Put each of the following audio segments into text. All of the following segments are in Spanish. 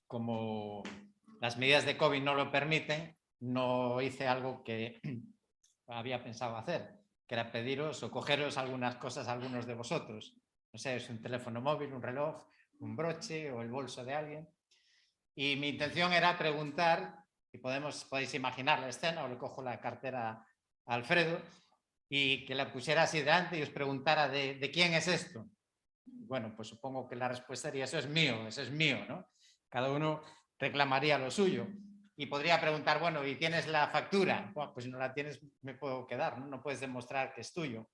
como las medidas de COVID no lo permiten, no hice algo que había pensado hacer, que era pediros o cogeros algunas cosas a algunos de vosotros. No sé, es un teléfono móvil, un reloj, un broche o el bolso de alguien. Y mi intención era preguntar, y podéis imaginar la escena, o le cojo la cartera a Alfredo y que la pusiera así delante y os preguntara de quién es esto. Bueno, pues supongo que la respuesta sería eso es mío, ¿no? Cada uno reclamaría lo suyo. Y podría preguntar, bueno, ¿y tienes la factura? Bueno, pues si no la tienes, me puedo quedar, ¿no? No puedes demostrar que es tuyo.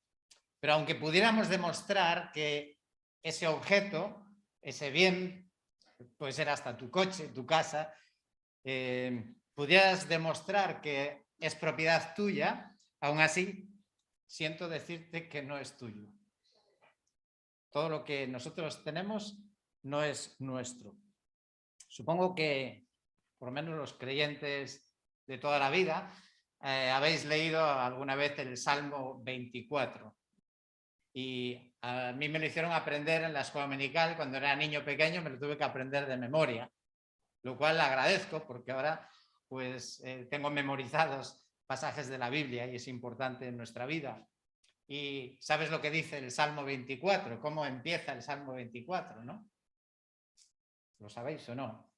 Pero aunque pudiéramos demostrar que ese objeto, ese bien, puede ser hasta tu coche, tu casa, pudieras demostrar que es propiedad tuya, aún así siento decirte que no es tuyo. Todo lo que nosotros tenemos no es nuestro. Supongo que, por lo menos los creyentes de toda la vida, habéis leído alguna vez el Salmo 24. Y a mí me lo hicieron aprender en la escuela dominical. Cuando era niño pequeño me lo tuve que aprender de memoria, lo cual agradezco porque ahora pues tengo memorizados pasajes de la Biblia y es importante en nuestra vida. Y ¿sabes lo que dice el Salmo 24? ¿Cómo empieza el Salmo 24, no? ¿Lo sabéis o no?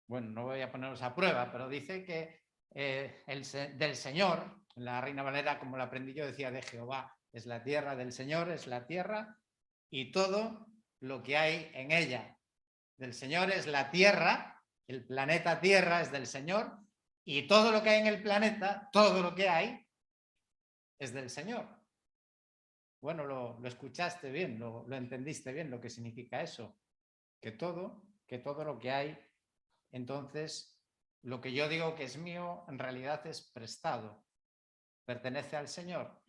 Bueno, no voy a poneros a prueba, pero dice que del Señor, la Reina Valera, como lo aprendí yo, decía de Jehová, es la tierra del Señor, es la tierra y todo lo que hay en ella. Del Señor es la tierra, el planeta Tierra es del Señor y todo lo que hay en el planeta, todo lo que hay, es del Señor. Bueno, lo escuchaste bien, lo entendiste bien lo que significa eso, que todo lo que hay, entonces lo que yo digo que es mío en realidad es prestado, pertenece al Señor,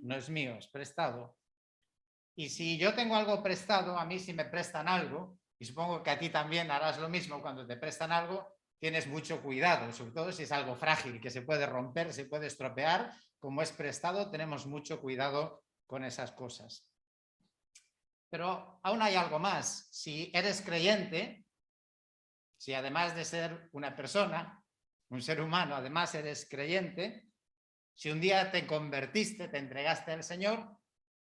no es mío, es prestado. Y si yo tengo algo prestado, a mí si me prestan algo, y supongo que a ti también harás lo mismo cuando te prestan algo, tienes mucho cuidado, sobre todo si es algo frágil, que se puede romper, se puede estropear, como es prestado, tenemos mucho cuidado con esas cosas. Pero aún hay algo más. Si eres creyente, si además de ser una persona, un ser humano, además eres creyente, si un día te convertiste, te entregaste al Señor,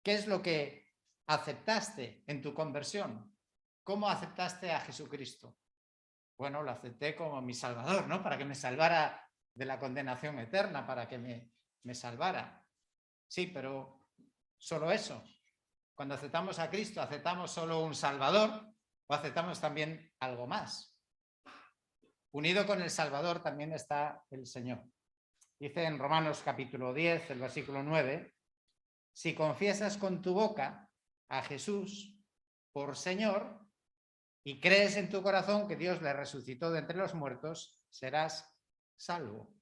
¿qué es lo que aceptaste en tu conversión? ¿Cómo aceptaste a Jesucristo? Bueno, lo acepté como mi Salvador, ¿no? Para que me salvara de la condenación eterna, para que me salvara. Sí, pero solo eso. Cuando aceptamos a Cristo, ¿aceptamos solo un Salvador o aceptamos también algo más? Unido con el Salvador también está el Señor. Dice en Romanos capítulo 10, el versículo 9, si confiesas con tu boca a Jesús por Señor y crees en tu corazón que Dios le resucitó de entre los muertos, serás salvo.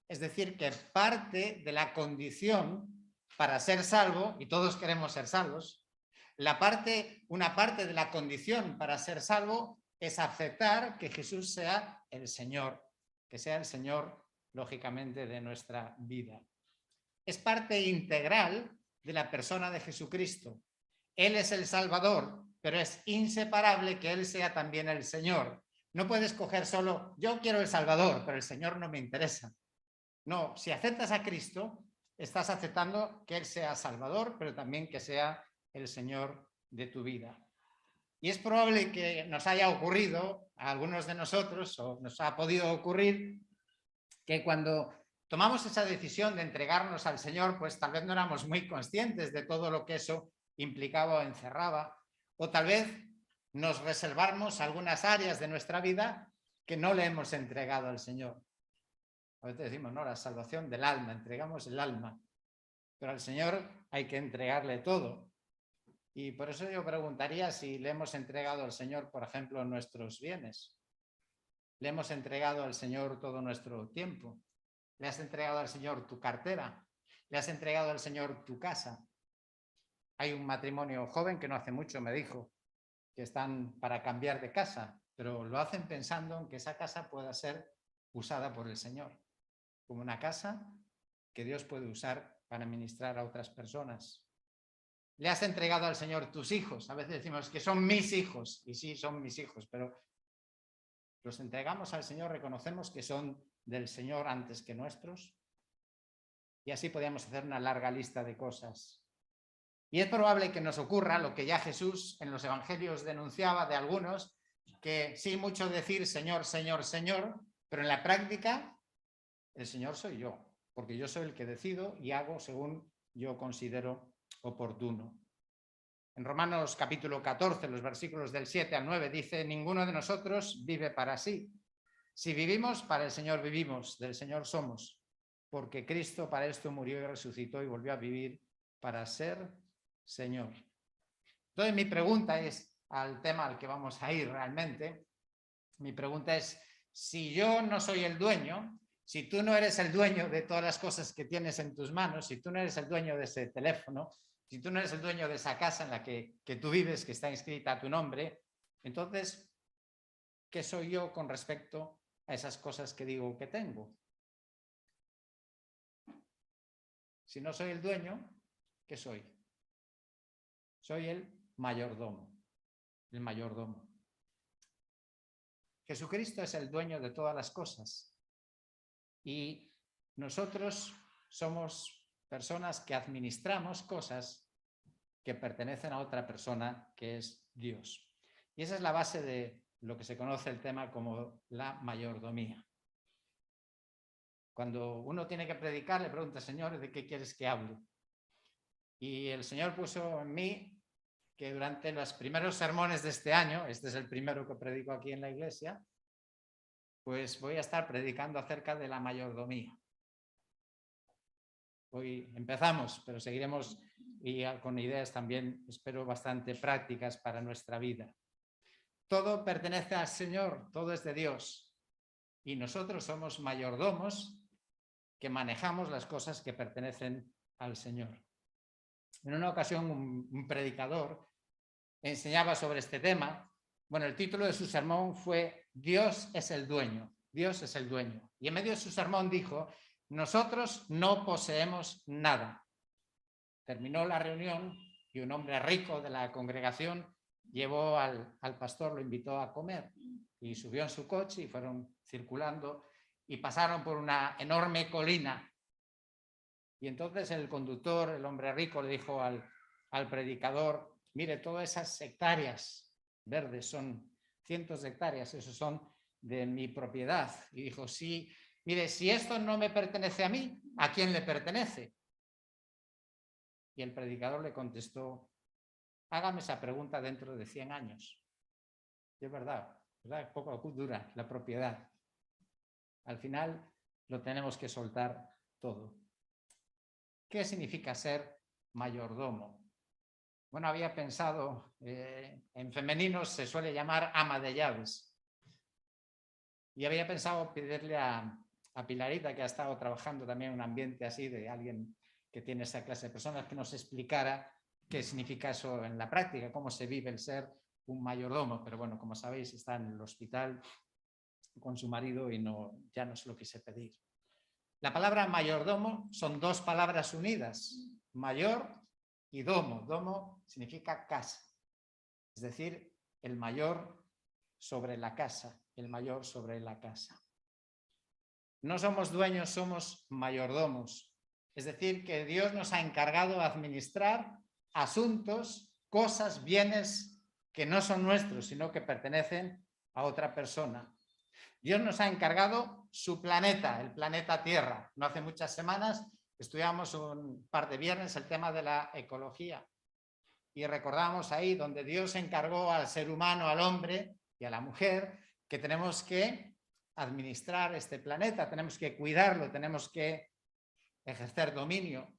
Es decir, que parte de la condición para ser salvo, y todos queremos ser salvos, una parte de la condición para ser salvo es aceptar que Jesús sea el Señor, que sea el Señor, lógicamente, de nuestra vida. Es parte integral de la persona de Jesucristo. Él es el Salvador, pero es inseparable que Él sea también el Señor. No puedes coger solo, yo quiero el Salvador, pero el Señor no me interesa. No, si aceptas a Cristo, estás aceptando que Él sea Salvador, pero también que sea el Señor de tu vida. Y es probable que nos haya ocurrido a algunos de nosotros, o nos ha podido ocurrir, que cuando tomamos esa decisión de entregarnos al Señor, pues tal vez no éramos muy conscientes de todo lo que eso implicaba o encerraba, o tal vez nos reservamos algunas áreas de nuestra vida que no le hemos entregado al Señor. A veces decimos, no, la salvación del alma, entregamos el alma, pero al Señor hay que entregarle todo. Y por eso yo preguntaría si le hemos entregado al Señor, por ejemplo, nuestros bienes. Le hemos entregado al Señor todo nuestro tiempo. Le has entregado al Señor tu cartera. Le has entregado al Señor tu casa. Hay un matrimonio joven que no hace mucho me dijo que están para cambiar de casa, pero lo hacen pensando en que esa casa pueda ser usada por el Señor, como una casa que Dios puede usar para ministrar a otras personas. Le has entregado al Señor tus hijos. A veces decimos que son mis hijos, y sí, son mis hijos, pero los entregamos al Señor, reconocemos que son del Señor antes que nuestros. Y así podríamos hacer una larga lista de cosas. Y es probable que nos ocurra lo que ya Jesús en los evangelios denunciaba de algunos, que sí, mucho decir Señor, Señor, Señor, pero en la práctica el Señor soy yo, porque yo soy el que decido y hago según yo considero oportuno. En Romanos capítulo 14, los versículos del 7 al 9, dice: ninguno de nosotros vive para sí. Si vivimos, para el Señor vivimos, del Señor somos, porque Cristo para esto murió y resucitó y volvió a vivir para ser Señor. Entonces mi pregunta es, al tema al que vamos a ir realmente, mi pregunta es, si yo no soy el dueño, si tú no eres el dueño de todas las cosas que tienes en tus manos, si tú no eres el dueño de ese teléfono, si tú no eres el dueño de esa casa en la que tú vives, que está inscrita a tu nombre, entonces, ¿qué soy yo con respecto a esas cosas que digo que tengo? Si no soy el dueño, ¿qué soy? Soy el mayordomo. El mayordomo. Jesucristo es el dueño de todas las cosas y nosotros somos personas que administramos cosas que pertenecen a otra persona, que es Dios. Y esa es la base de lo que se conoce el tema como la mayordomía. Cuando uno tiene que predicar, le pregunta: Señor, ¿de qué quieres que hable? Y el Señor puso en mí que durante los primeros sermones de este año, este es el primero que predico aquí en la iglesia, pues voy a estar predicando acerca de la mayordomía. Hoy empezamos, pero seguiremos y con ideas también, espero, bastante prácticas para nuestra vida. Todo pertenece al Señor, todo es de Dios. Y nosotros somos mayordomos que manejamos las cosas que pertenecen al Señor. En una ocasión un predicador enseñaba sobre este tema. Bueno, el título de su sermón fue Dios es el dueño, Dios es el dueño. Y en medio de su sermón dijo: nosotros no poseemos nada. Terminó la reunión y un hombre rico de la congregación llevó al pastor, lo invitó a comer y subió en su coche y fueron circulando y pasaron por una enorme colina. Y entonces el conductor, el hombre rico, le dijo al predicador: mire, todas esas hectáreas verdes son cientos de hectáreas, esos son de mi propiedad. Y dijo: sí, mire, si esto no me pertenece a mí, ¿a quién le pertenece? Y el predicador le contestó: hágame esa pregunta dentro de 100 años. Y es verdad, ¿verdad? Poco dura la propiedad. Al final lo tenemos que soltar todo. ¿Qué significa ser mayordomo? Bueno, había pensado, en femenino se suele llamar ama de llaves. Y había pensado pedirle a Pilarita, que ha estado trabajando también en un ambiente así, de alguien que tiene esa clase de personas, que nos explicara qué significa eso en la práctica, cómo se vive el ser un mayordomo. Pero bueno, como sabéis, está en el hospital con su marido y ya no se lo quise pedir. La palabra mayordomo son dos palabras unidas, mayor y domo. Domo significa casa, es decir, el mayor sobre la casa, el mayor sobre la casa. No somos dueños, somos mayordomos. Es decir, que Dios nos ha encargado de administrar asuntos, cosas, bienes que no son nuestros, sino que pertenecen a otra persona. Dios nos ha encargado su planeta, el planeta Tierra. No hace muchas semanas estudiamos un par de viernes el tema de la ecología y recordamos ahí donde Dios encargó al ser humano, al hombre y a la mujer, que tenemos que administrar este planeta, tenemos que cuidarlo, tenemos que ejercer dominio,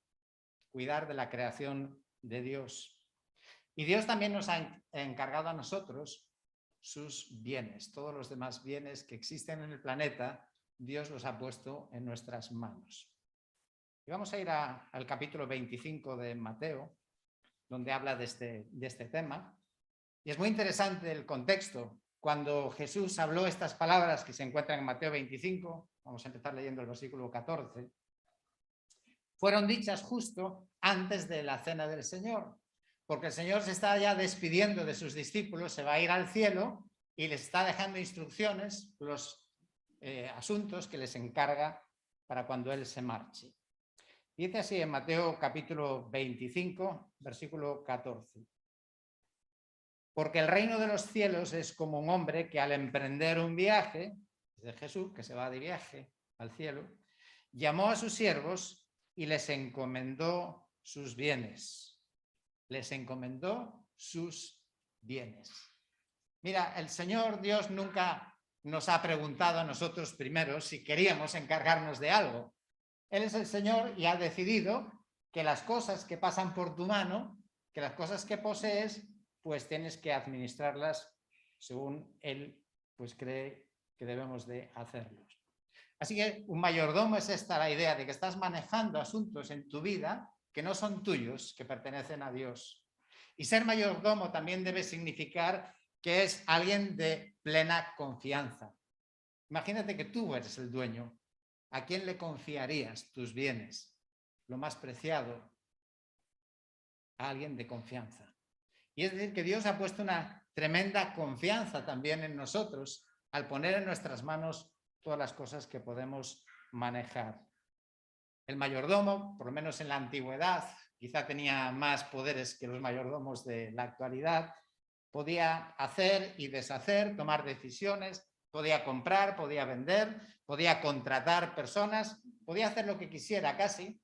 cuidar de la creación de Dios. Y Dios también nos ha encargado a nosotros sus bienes, todos los demás bienes que existen en el planeta, Dios los ha puesto en nuestras manos. Y vamos a ir al capítulo 25 de Mateo, donde habla de este tema. Y es muy interesante el contexto. Cuando Jesús habló estas palabras que se encuentran en Mateo 25, vamos a empezar leyendo el versículo 14, fueron dichas justo antes de la cena del Señor, porque el Señor se está ya despidiendo de sus discípulos, se va a ir al cielo y les está dejando instrucciones, los asuntos que les encarga para cuando él se marche. Dice así en Mateo capítulo 25, versículo 14. Porque el reino de los cielos es como un hombre que al emprender un viaje, de Jesús, que se va de viaje al cielo, llamó a sus siervos y les encomendó sus bienes. Les encomendó sus bienes. Mira, el Señor Dios nunca nos ha preguntado a nosotros primero si queríamos encargarnos de algo. Él es el Señor y ha decidido que las cosas que pasan por tu mano, que las cosas que posees, pues tienes que administrarlas según Él pues cree que debemos de hacerlos. Así que un mayordomo es esta la idea de que estás manejando asuntos en tu vida que no son tuyos, que pertenecen a Dios. Y ser mayordomo también debe significar que es alguien de plena confianza. Imagínate que tú eres el dueño. ¿A quién le confiarías tus bienes? Lo más preciado. A alguien de confianza. Y es decir, que Dios ha puesto una tremenda confianza también en nosotros al poner en nuestras manos todas las cosas que podemos manejar. El mayordomo, por lo menos en la antigüedad, quizá tenía más poderes que los mayordomos de la actualidad. Podía hacer y deshacer, tomar decisiones, podía comprar, podía vender, podía contratar personas, podía hacer lo que quisiera casi,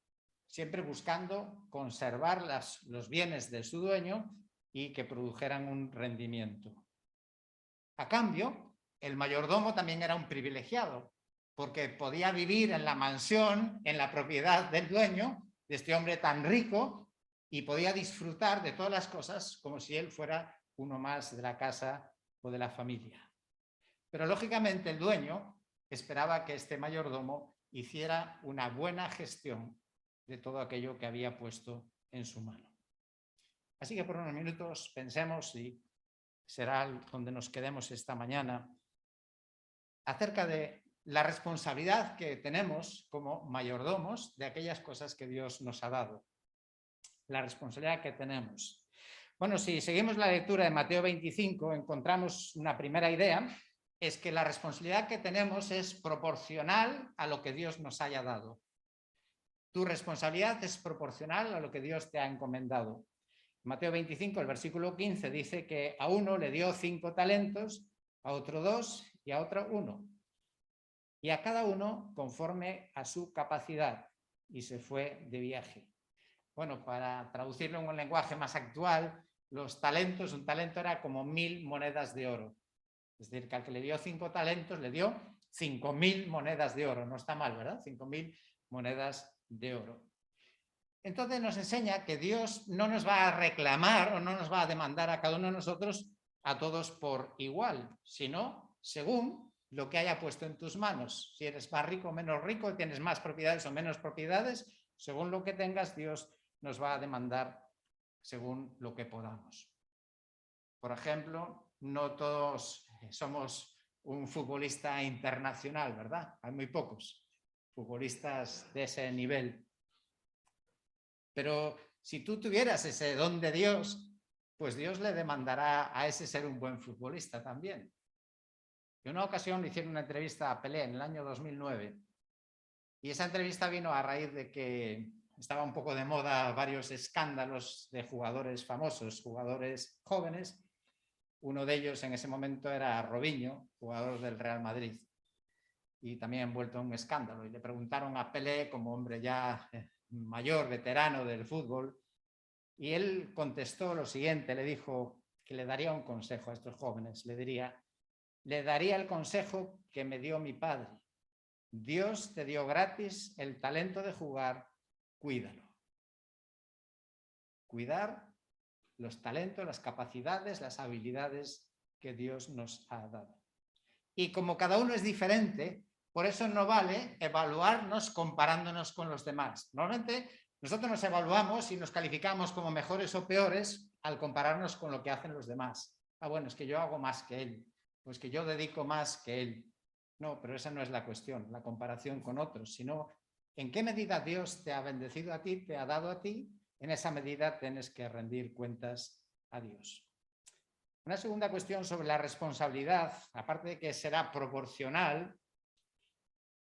siempre buscando conservar los bienes de su dueño y que produjeran un rendimiento. A cambio, el mayordomo también era un privilegiado, porque podía vivir en la mansión, en la propiedad del dueño, de este hombre tan rico, y podía disfrutar de todas las cosas como si él fuera uno más de la casa o de la familia. Pero lógicamente el dueño esperaba que este mayordomo hiciera una buena gestión de todo aquello que había puesto en su mano. Así que por unos minutos pensemos, y será donde nos quedemos esta mañana, acerca de la responsabilidad que tenemos como mayordomos de aquellas cosas que Dios nos ha dado. La responsabilidad que tenemos. Bueno, si seguimos la lectura de Mateo 25, encontramos una primera idea, es que la responsabilidad que tenemos es proporcional a lo que Dios nos haya dado. Tu responsabilidad es proporcional a lo que Dios te ha encomendado. Mateo 25, el versículo 15, dice que a uno le dio 5 talentos, a otro 2 y a otro 1. Y a cada uno conforme a su capacidad, y se fue de viaje. Bueno, para traducirlo en un lenguaje más actual, los talentos, un talento era como 1000 monedas de oro. Es decir, que al que le dio 5 talentos le dio 5000 monedas de oro. No está mal, ¿verdad? 5000 monedas de oro. Entonces nos enseña que Dios no nos va a reclamar o no nos va a demandar a cada uno de nosotros a todos por igual, sino según lo que haya puesto en tus manos. Si eres más rico o menos rico, tienes más propiedades o menos propiedades, según lo que tengas, Dios nos va a demandar según lo que podamos. Por ejemplo, no todos somos un futbolista internacional, ¿verdad? Hay muy pocos futbolistas de ese nivel. Pero si tú tuvieras ese don de Dios, pues Dios le demandará a ese ser un buen futbolista también. En una ocasión le hicieron una entrevista a Pelé en el año 2009 y esa entrevista vino a raíz de que estaba un poco de moda varios escándalos de jugadores famosos, jugadores jóvenes. Uno de ellos en ese momento era Robinho, jugador del Real Madrid, y también envuelto en un escándalo. Y le preguntaron a Pelé, como hombre ya mayor, veterano del fútbol, y él contestó lo siguiente, le dijo que le daría un consejo a estos jóvenes, le daría el consejo que me dio mi padre. Dios te dio gratis el talento de jugar, cuídalo. Cuidar los talentos, las capacidades, las habilidades que Dios nos ha dado. Y como cada uno es diferente, por eso no vale evaluarnos comparándonos con los demás. Normalmente nosotros nos evaluamos y nos calificamos como mejores o peores al compararnos con lo que hacen los demás. Ah, bueno, es que yo hago más que él, pues que yo dedico más que él. No, pero esa no es la cuestión, la comparación con otros, sino en qué medida Dios te ha bendecido a ti, te ha dado a ti, en esa medida tienes que rendir cuentas a Dios. Una segunda cuestión sobre la responsabilidad, aparte de que será proporcional,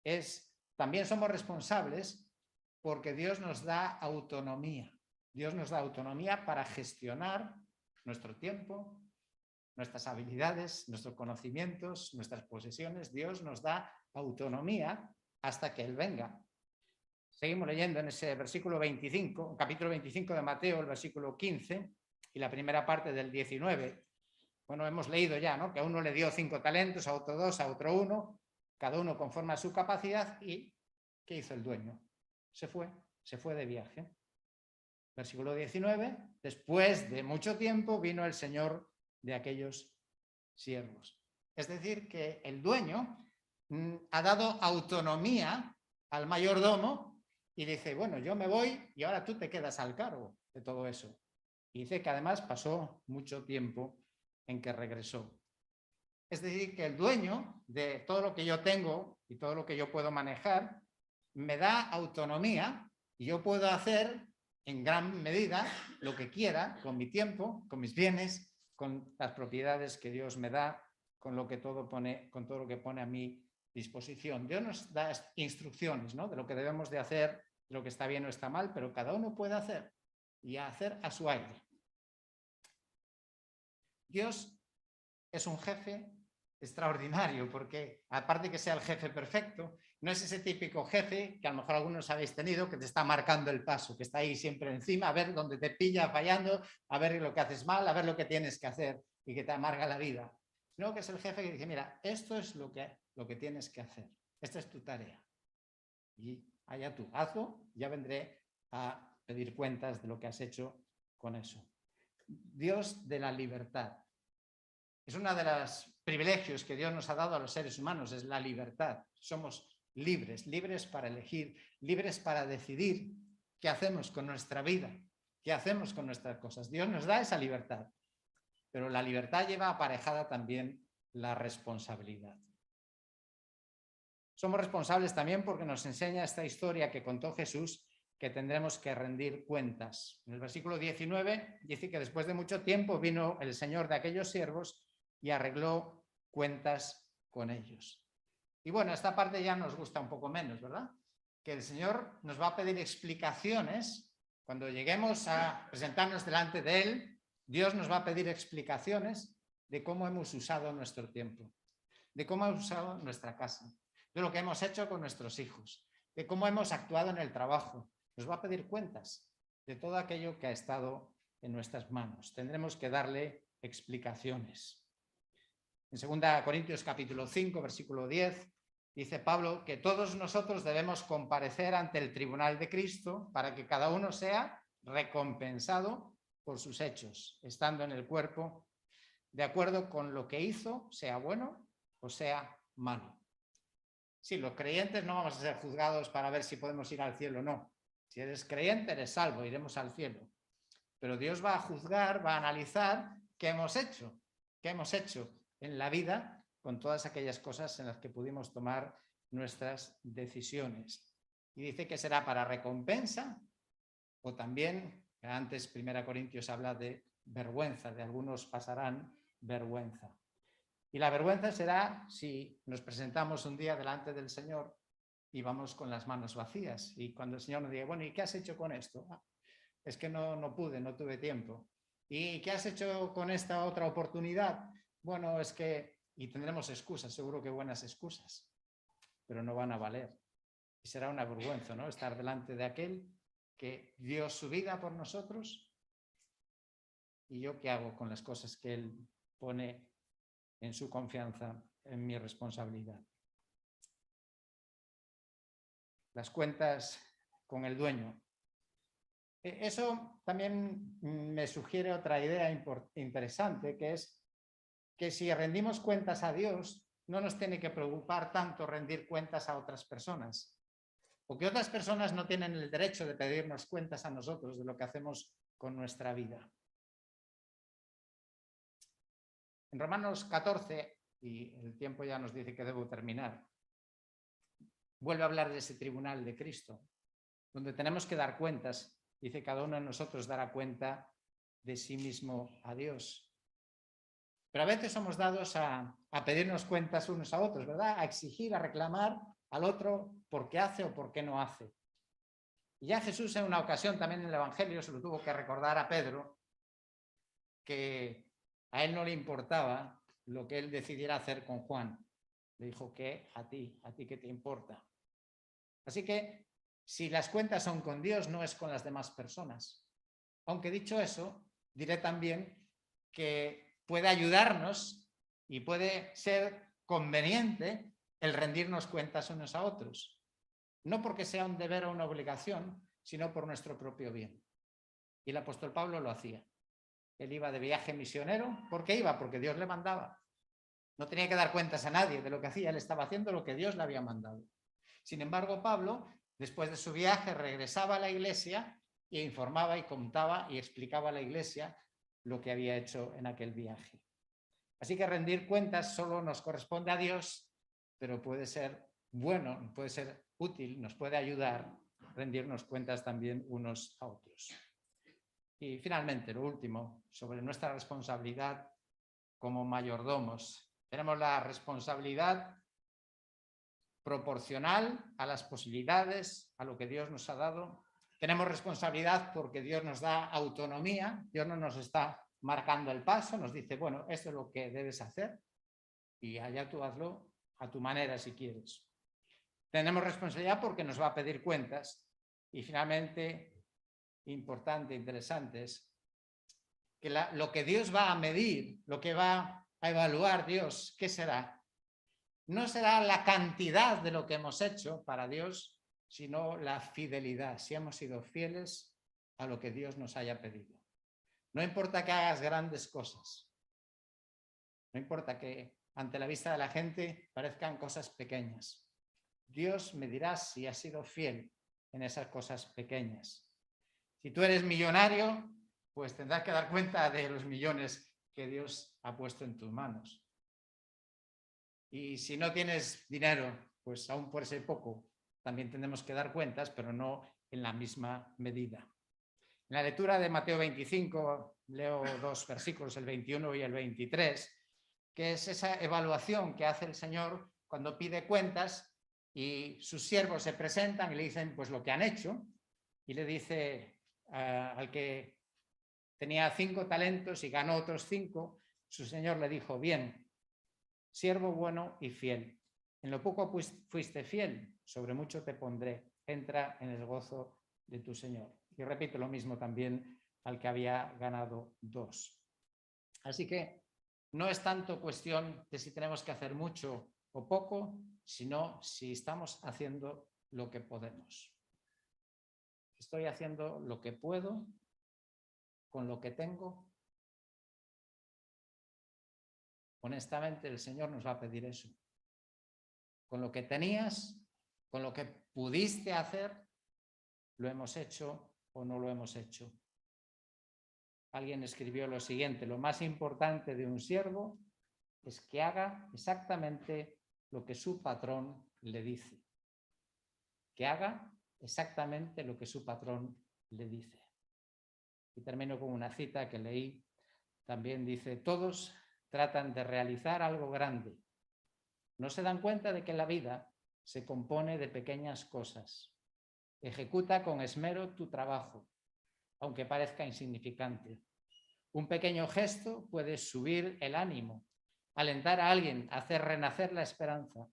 es también somos responsables porque Dios nos da autonomía. Dios nos da autonomía para gestionar nuestro tiempo, nuestras habilidades, nuestros conocimientos, nuestras posesiones. Dios nos da autonomía hasta que Él venga. Seguimos leyendo en ese versículo 25, capítulo 25 de Mateo, el versículo 15 y la primera parte del 19. Bueno, hemos leído ya, ¿no?, que a uno le dio 5 talentos, a otro 2, a otro 1, cada uno conforme a su capacidad. ¿Y qué hizo el dueño? Se fue de viaje. Versículo 19, después de mucho tiempo vino el señor de aquellos siervos. Es decir, que el dueño ha dado autonomía al mayordomo y dice, bueno, yo me voy y ahora tú te quedas al cargo de todo eso. Y dice que además pasó mucho tiempo en que regresó. Es decir, que el dueño de todo lo que yo tengo y todo lo que yo puedo manejar me da autonomía y yo puedo hacer en gran medida lo que quiera con mi tiempo, con mis bienes, con las propiedades que Dios me da, con todo lo que pone a mi disposición. Dios nos da instrucciones, ¿no?, de lo que debemos de hacer, de lo que está bien o está mal, pero cada uno puede hacer y hacer a su aire. Dios es un jefe extraordinario porque, aparte que sea el jefe perfecto, no es ese típico jefe que a lo mejor algunos habéis tenido, que te está marcando el paso, que está ahí siempre encima, a ver dónde te pilla fallando, a ver lo que haces mal, a ver lo que tienes que hacer y que te amarga la vida. Sino que es el jefe que dice, mira, esto es lo que tienes que hacer, esta es tu tarea. Y allá tú, hazlo, ya vendré a pedir cuentas de lo que has hecho con eso. Dios de la libertad. Es uno de los privilegios que Dios nos ha dado a los seres humanos, es la libertad. Somos libres, libres para elegir, libres para decidir qué hacemos con nuestra vida, qué hacemos con nuestras cosas. Dios nos da esa libertad, pero la libertad lleva aparejada también la responsabilidad. Somos responsables también porque nos enseña esta historia que contó Jesús, que tendremos que rendir cuentas. En el versículo 19 dice que después de mucho tiempo vino el señor de aquellos siervos y arregló cuentas con ellos. Y bueno, esta parte ya nos gusta un poco menos, ¿verdad? Que el Señor nos va a pedir explicaciones. Cuando lleguemos a presentarnos delante de Él, Dios nos va a pedir explicaciones de cómo hemos usado nuestro tiempo, de cómo hemos usado nuestra casa, de lo que hemos hecho con nuestros hijos, de cómo hemos actuado en el trabajo. Nos va a pedir cuentas de todo aquello que ha estado en nuestras manos. Tendremos que darle explicaciones. En 2 Corintios capítulo 5, versículo 10, dice Pablo que todos nosotros debemos comparecer ante el tribunal de Cristo para que cada uno sea recompensado por sus hechos, estando en el cuerpo, de acuerdo con lo que hizo, sea bueno o sea malo. Sí, los creyentes no vamos a ser juzgados para ver si podemos ir al cielo o no. Si eres creyente, eres salvo, iremos al cielo. Pero Dios va a juzgar, va a analizar qué hemos hecho en la vida con todas aquellas cosas en las que pudimos tomar nuestras decisiones. Y dice que será para recompensa o también, antes 1 Corintios habla de vergüenza, de algunos pasarán vergüenza. Y la vergüenza será si nos presentamos un día delante del Señor y vamos con las manos vacías. Y cuando el Señor nos diga, bueno, ¿y qué has hecho con esto? Es que no pude, no tuve tiempo. ¿Y qué has hecho con esta otra oportunidad? Bueno, es que, y tendremos excusas, seguro que buenas excusas, pero no van a valer. Y será una vergüenza, ¿no?, estar delante de aquel que dio su vida por nosotros. ¿Y yo qué hago con las cosas que Él pone en su confianza, en mi responsabilidad? Las cuentas con el dueño. Eso también me sugiere otra idea interesante, que es que si rendimos cuentas a Dios, no nos tiene que preocupar tanto rendir cuentas a otras personas, porque otras personas no tienen el derecho de pedirnos cuentas a nosotros de lo que hacemos con nuestra vida. En Romanos 14, y el tiempo ya nos dice que debo terminar, vuelve a hablar de ese tribunal de Cristo, donde tenemos que dar cuentas. Dice, cada uno de nosotros dará cuenta de sí mismo a Dios. Pero a veces somos dados a pedirnos cuentas unos a otros, ¿verdad? A exigir, a reclamar al otro por qué hace o por qué no hace. Y ya Jesús en una ocasión también en el Evangelio se lo tuvo que recordar a Pedro, que a él no le importaba lo que él decidiera hacer con Juan. Le dijo que a ti qué te importa. Así que si las cuentas son con Dios, no es con las demás personas. Aunque dicho eso, diré también que puede ayudarnos y puede ser conveniente el rendirnos cuentas unos a otros. No porque sea un deber o una obligación, sino por nuestro propio bien. Y el apóstol Pablo lo hacía. Él iba de viaje misionero. ¿Por qué iba? Porque Dios le mandaba. No tenía que dar cuentas a nadie de lo que hacía. Él estaba haciendo lo que Dios le había mandado. Sin embargo, Pablo, después de su viaje, regresaba a la iglesia e informaba y contaba y explicaba a la iglesia lo que había hecho en aquel viaje. Así que rendir cuentas solo nos corresponde a Dios, pero puede ser bueno, puede ser útil, nos puede ayudar a rendirnos cuentas también unos a otros. Y finalmente, lo último, sobre nuestra responsabilidad como mayordomos. Tenemos la responsabilidad proporcional a las posibilidades, a lo que Dios nos ha dado. Tenemos responsabilidad porque Dios nos da autonomía, Dios no nos está marcando el paso, nos dice, bueno, esto es lo que debes hacer y allá tú hazlo a tu manera si quieres. Tenemos responsabilidad porque nos va a pedir cuentas y finalmente, importante, interesante, es que lo que Dios va a medir, lo que va a evaluar Dios, ¿qué será? No será la cantidad de lo que hemos hecho para Dios, sino la fidelidad, si hemos sido fieles a lo que Dios nos haya pedido. No importa que hagas grandes cosas, no importa que ante la vista de la gente parezcan cosas pequeñas. Dios me dirá si has sido fiel en esas cosas pequeñas. Si tú eres millonario, pues tendrás que dar cuenta de los millones que Dios ha puesto en tus manos. Y si no tienes dinero, pues aún por ese poco, también tenemos que dar cuentas, pero no en la misma medida. En la lectura de Mateo 25, leo dos versículos, el 21 y el 23, que es esa evaluación que hace el Señor cuando pide cuentas y sus siervos se presentan y le dicen pues lo que han hecho, y le dice al que tenía 5 talentos y ganó otros 5, su Señor le dijo, bien, siervo bueno y fiel, en lo poco fuiste fiel, sobre mucho te pondré, entra en el gozo de tu Señor. Y repito lo mismo también al que había ganado 2. Así que no es tanto cuestión de si tenemos que hacer mucho o poco, sino si estamos haciendo lo que podemos. Estoy haciendo lo que puedo con lo que tengo. Honestamente, el Señor nos va a pedir eso. Con lo que tenías, con lo que pudiste hacer, ¿lo hemos hecho o no lo hemos hecho? Alguien escribió lo siguiente, lo más importante de un siervo es que haga exactamente lo que su patrón le dice. Que haga exactamente lo que su patrón le dice. Y termino con una cita que leí. También dice, todos tratan de realizar algo grande. No se dan cuenta de que la vida se compone de pequeñas cosas. Ejecuta con esmero tu trabajo, aunque parezca insignificante. Un pequeño gesto puede subir el ánimo, alentar a alguien a hacer renacer la esperanza.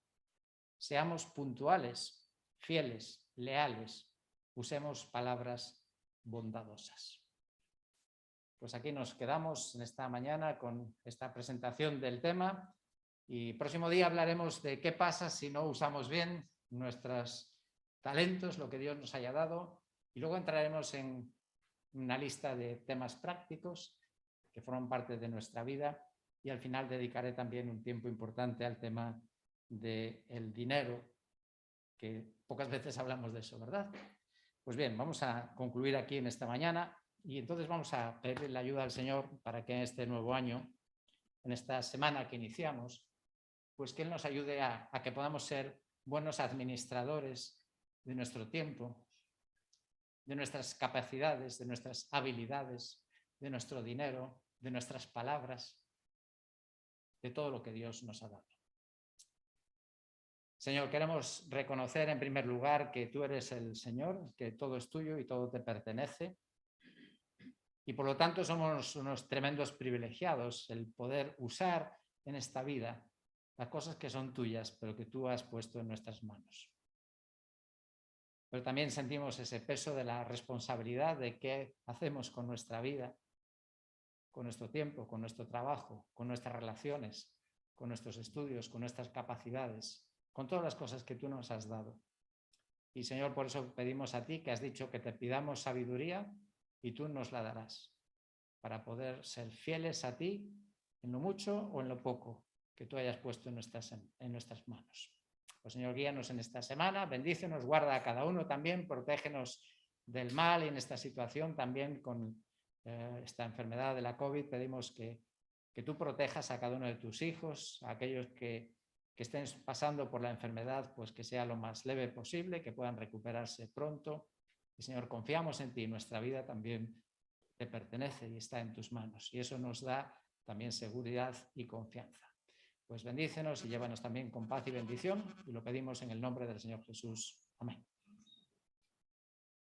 Seamos puntuales, fieles, leales. Usemos palabras bondadosas. Pues aquí nos quedamos en esta mañana con esta presentación del tema y próximo día hablaremos de qué pasa si no usamos bien nuestros talentos, lo que Dios nos haya dado, y luego entraremos en una lista de temas prácticos que forman parte de nuestra vida y al final dedicaré también un tiempo importante al tema del dinero, que pocas veces hablamos de eso, ¿verdad? Pues bien, vamos a concluir aquí en esta mañana y entonces vamos a pedirle la ayuda al Señor para que en este nuevo año, en esta semana que iniciamos, pues que Él nos ayude a que podamos ser buenos administradores de nuestro tiempo, de nuestras capacidades, de nuestras habilidades, de nuestro dinero, de nuestras palabras, de todo lo que Dios nos ha dado. Señor, queremos reconocer en primer lugar que tú eres el Señor, que todo es tuyo y todo te pertenece. Y por lo tanto somos unos tremendos privilegiados el poder usar en esta vida las cosas que son tuyas, pero que tú has puesto en nuestras manos. Pero también sentimos ese peso de la responsabilidad de qué hacemos con nuestra vida, con nuestro tiempo, con nuestro trabajo, con nuestras relaciones, con nuestros estudios, con nuestras capacidades, con todas las cosas que tú nos has dado. Y Señor, por eso pedimos a ti, que has dicho que te pidamos sabiduría y tú nos la darás, para poder ser fieles a ti en lo mucho o en lo poco que tú hayas puesto en nuestras manos. Pues Señor, guíanos en esta semana, bendícenos, guarda a cada uno también, protégenos del mal y en esta situación también con esta enfermedad de la COVID. Pedimos que tú protejas a cada uno de tus hijos, a aquellos que estén pasando por la enfermedad, pues que sea lo más leve posible, que puedan recuperarse pronto. Y Señor, confiamos en ti, nuestra vida también te pertenece y está en tus manos. Y eso nos da también seguridad y confianza. Pues bendícenos y llévanos también con paz y bendición, y lo pedimos en el nombre del Señor Jesús. Amén.